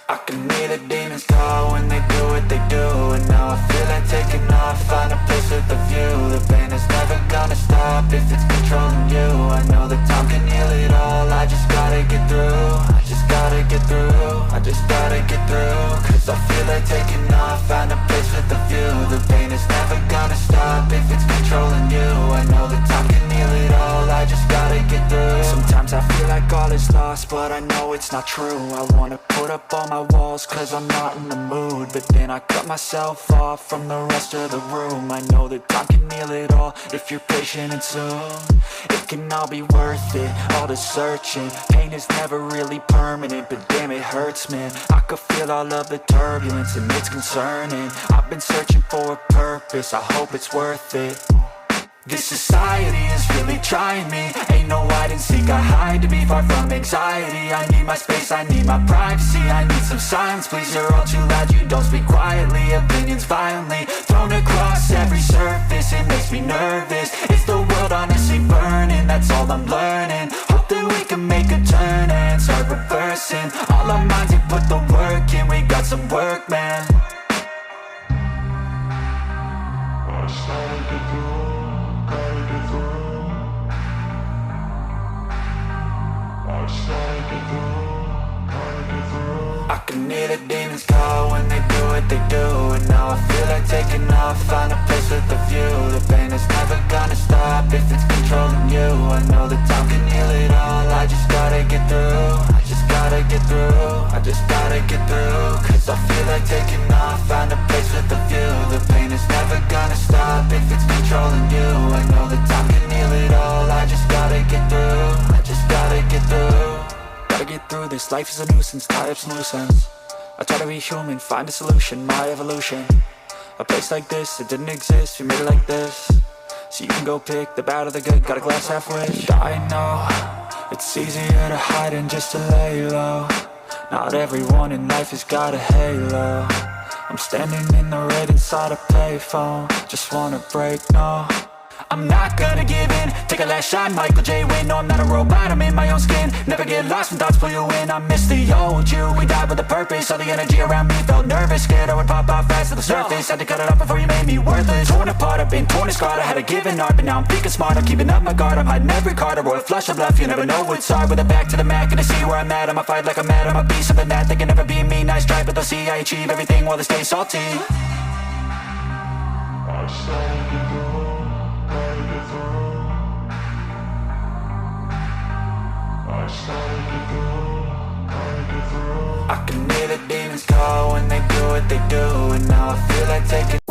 I can hear the demons call when they do what they do. And now I feel like taking off, find a place with a view. The pain is never gonna stop if it's controlling you. I know that time can heal it all, I just gotta get through. I just gotta get through, I just gotta get through. Cause I feel like taking off, find a place with a view. The pain is never gonna stop if it's controlling you. I know that time can heal it all, I just gotta get through. Sometimes I feel like all is lost, but I know it's not true. I wanna put up all my walls cause I'm not in the mood, but then I cut myself off from the rest of the room. I know that time can heal it all if you're patient and soon it can all be worth it, all the searching. Pain is never really permanent, but damn it hurts, man. I could feel all of the turbulence and it's concerning. I've been searching for a purpose, I hope it's worth it. This society is really trying me. Ain't no hide and seek, I hide to be far from anxiety. I need my space, I need my privacy. I need some silence, please, you're all too loud. You don't speak quietly, opinions violently thrown across every surface. It makes me nervous, is the world honestly burning? That's all I'm learning. Hope that we can make a turn and start reversing all our minds and put the work in. We got some work, man. I started to do. I can hear the demons call when they do what they do. And now I feel like taking off, find a place with a view. The pain is never gonna stop if it's controlling you. I know that time can heal it all, I just gotta get through. I just gotta get through, I just gotta get through. Cause I feel like taking off, find a place with a view. The pain is never gonna stop if it's controlling you. I know that time can heal it all, I just gotta get through. I just gotta get through. Gotta get through this, life is a nuisance, tie up some loose ends. I try to be human, find a solution, my evolution. A place like this, it didn't exist, we made it like this. So you can go pick the bad or the good, got a glass halfway. I know, it's easier to hide than just to lay low. Not everyone in life has got a halo. I'm standing in the red inside a payphone. Just wanna break, no, I'm not gonna give in. Take a last shot, Michael J. Win. No, I'm not a robot, I'm in my own skin. Never get lost when thoughts pull you in. I miss the old you, we died with a purpose. All the energy around me felt nervous, scared I would pop out fast to the surface. Had to cut it off before you made me worthless. Torn apart, I've been torn and scarred. I had a given art, but now I'm thinking smart. I'm keeping up my guard, I'm hiding every card. A royal flush of bluff, you never know what's hard. With a back to the mat, gonna see where I'm at. I'ma fight like I'm mad, I'ma be something that they can never be me. Nice try, but they'll see I achieve everything while they stay salty. I started to go. I can hear the demons call when they do what they do. And now I feel like taking